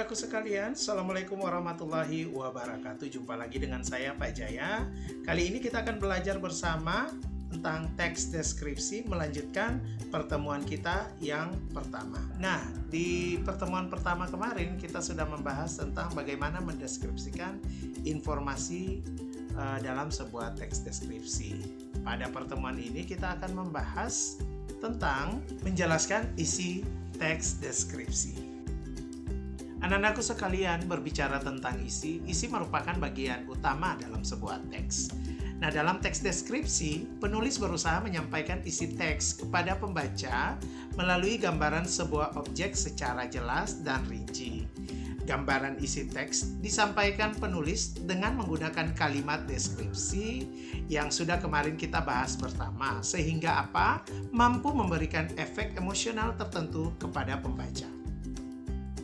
Anandaku sekalian, Assalamualaikum warahmatullahi wabarakatuh. Jumpa lagi dengan saya Pak Jaya. Kali ini kita akan belajar bersama tentang teks deskripsi, melanjutkan pertemuan kita yang pertama. Nah, di pertemuan pertama kemarin kita sudah membahas tentang bagaimana mendeskripsikan informasi dalam sebuah teks deskripsi. Pada pertemuan ini kita akan membahas tentang menjelaskan isi teks deskripsi. Anak-anakku sekalian, berbicara tentang isi merupakan bagian utama dalam sebuah teks. Nah, dalam teks deskripsi, penulis berusaha menyampaikan isi teks kepada pembaca melalui gambaran sebuah objek secara jelas dan rinci. Gambaran isi teks disampaikan penulis dengan menggunakan kalimat deskripsi yang sudah kemarin kita bahas bersama, sehingga mampu memberikan efek emosional tertentu kepada pembaca.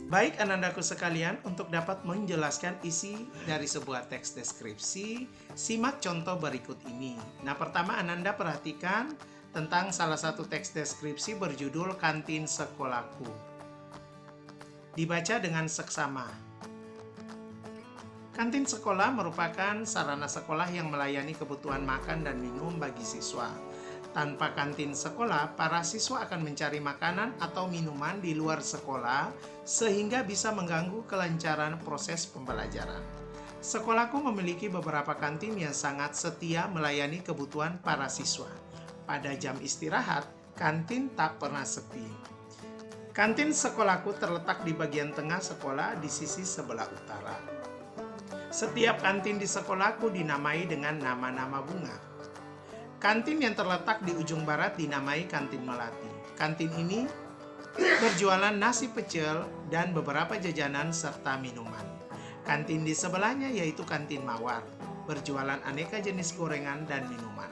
Baik anandaku sekalian, untuk dapat menjelaskan isi dari sebuah teks deskripsi, simak contoh berikut ini. Nah, pertama Ananda perhatikan tentang salah satu teks deskripsi berjudul Kantin Sekolahku. Dibaca dengan seksama. Kantin sekolah merupakan sarana sekolah yang melayani kebutuhan makan dan minum bagi siswa. Tanpa kantin sekolah, para siswa akan mencari makanan atau minuman di luar sekolah sehingga bisa mengganggu kelancaran proses pembelajaran. Sekolahku memiliki beberapa kantin yang sangat setia melayani kebutuhan para siswa. Pada jam istirahat, kantin tak pernah sepi. Kantin sekolahku terletak di bagian tengah sekolah di sisi sebelah utara. Setiap kantin di sekolahku dinamai dengan nama-nama bunga. Kantin yang terletak di ujung barat dinamai Kantin Melati. Kantin ini berjualan nasi pecel dan beberapa jajanan serta minuman. Kantin di sebelahnya yaitu Kantin Mawar, berjualan aneka jenis gorengan dan minuman.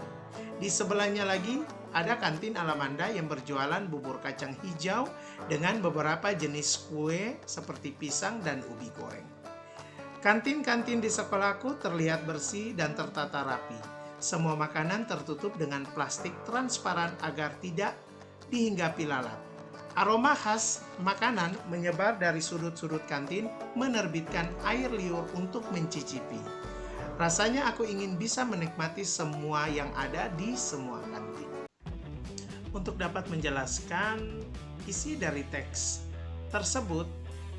Di sebelahnya lagi ada Kantin Alamanda yang berjualan bubur kacang hijau dengan beberapa jenis kue seperti pisang dan ubi goreng. Kantin-kantin di sekolahku terlihat bersih dan tertata rapi. Semua makanan tertutup dengan plastik transparan agar tidak dihinggapi lalat. Aroma khas makanan menyebar dari sudut-sudut kantin, menerbitkan air liur untuk mencicipi. Rasanya aku ingin bisa menikmati semua yang ada di semua kantin. Untuk dapat menjelaskan isi dari teks tersebut,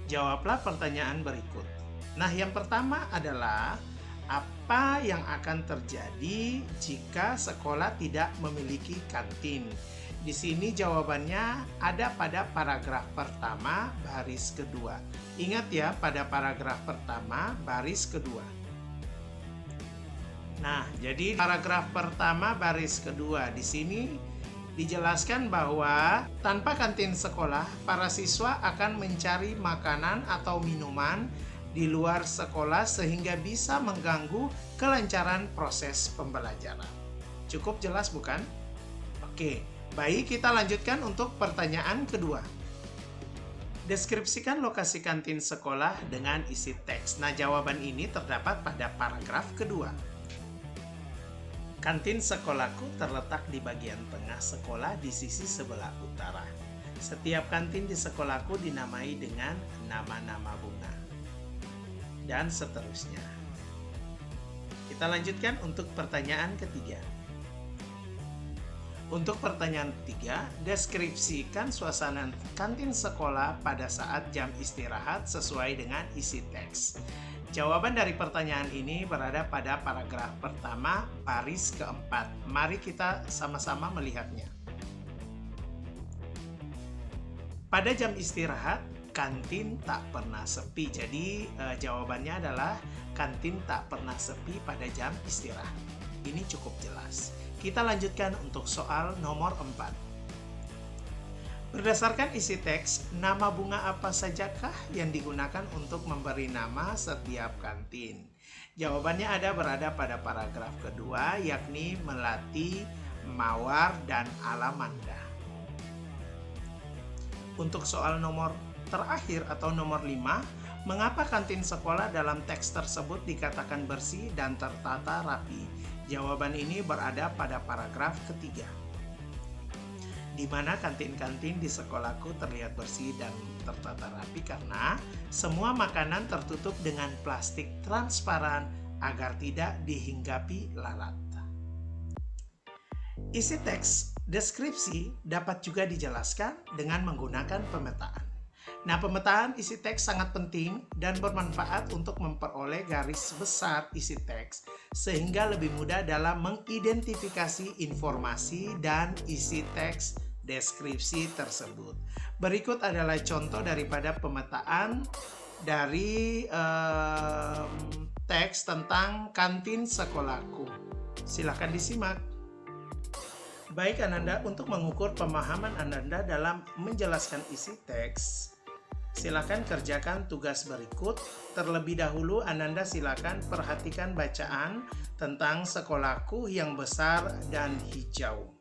jawablah pertanyaan berikut. Nah, yang pertama adalah apa yang akan terjadi jika sekolah tidak memiliki kantin? Di sini jawabannya ada pada paragraf pertama, baris kedua. Ingat ya, pada paragraf pertama, baris kedua. Nah, jadi paragraf pertama, baris kedua. Di sini dijelaskan bahwa tanpa kantin sekolah, para siswa akan mencari makanan atau minuman di luar sekolah sehingga bisa mengganggu kelancaran proses pembelajaran. Cukup jelas bukan? Oke, baik, kita lanjutkan untuk pertanyaan kedua. Deskripsikan lokasi kantin sekolah dengan isi teks. Nah, jawaban ini terdapat pada paragraf kedua. Kantin sekolahku terletak di bagian tengah sekolah di sisi sebelah utara. Setiap kantin di sekolahku dinamai dengan nama-nama bunga. Dan seterusnya. Kita lanjutkan untuk pertanyaan ketiga. Untuk pertanyaan ketiga, deskripsikan suasana kantin sekolah pada saat jam istirahat sesuai dengan isi teks. Jawaban dari pertanyaan ini berada pada paragraf pertama, baris keempat. Mari kita sama-sama melihatnya. Pada jam istirahat, kantin tak pernah sepi. Jadi jawabannya adalah kantin tak pernah sepi pada jam istirahat. Ini cukup jelas. Kita lanjutkan untuk soal nomor 4. Berdasarkan isi teks, nama bunga apa sajakah yang digunakan untuk memberi nama setiap kantin? Jawabannya berada pada paragraf kedua, yakni Melati, Mawar, dan Alamanda. Untuk soal nomor terakhir atau nomor 5, mengapa kantin sekolah dalam teks tersebut dikatakan bersih dan tertata rapi? Jawaban ini berada pada paragraf ketiga. di mana kantin-kantin di sekolahku terlihat bersih dan tertata rapi karena semua makanan tertutup dengan plastik transparan agar tidak dihinggapi lalat. Isi teks deskripsi dapat juga dijelaskan dengan menggunakan pemetaan. Nah, pemetaan isi teks sangat penting dan bermanfaat untuk memperoleh garis besar isi teks sehingga lebih mudah dalam mengidentifikasi informasi dan isi teks deskripsi tersebut. Berikut adalah contoh daripada pemetaan dari teks tentang kantin sekolahku. Silakan disimak. Baik Ananda, untuk mengukur pemahaman Ananda dalam menjelaskan isi teks, silakan kerjakan tugas berikut. Terlebih dahulu Ananda silakan perhatikan bacaan tentang sekolahku yang besar dan hijau.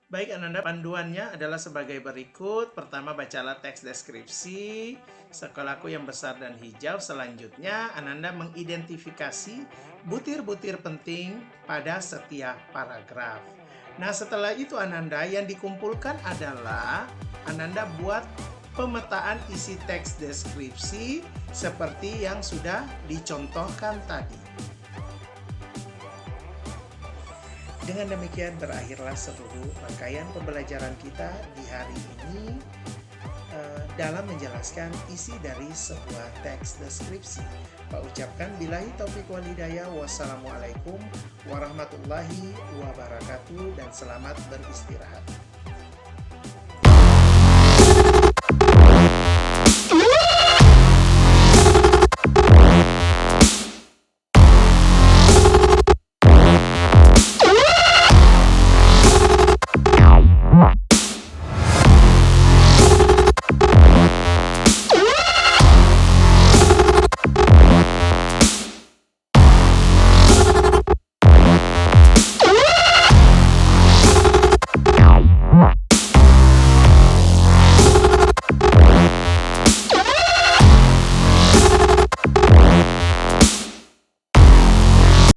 Baik Ananda, panduannya adalah sebagai berikut. Pertama, bacalah teks deskripsi sekolahku yang besar dan hijau. Selanjutnya Ananda mengidentifikasi butir-butir penting pada setiap paragraf. Nah, setelah itu Ananda, yang dikumpulkan adalah Ananda buat pemetaan isi teks deskripsi seperti yang sudah dicontohkan tadi. Dengan demikian berakhirlah seluruh rangkaian pembelajaran kita di hari ini dalam menjelaskan isi dari sebuah teks deskripsi. Pak ucapkan billahi taufiq wal hidayah. Wassalamualaikum warahmatullahi wabarakatuh dan selamat beristirahat.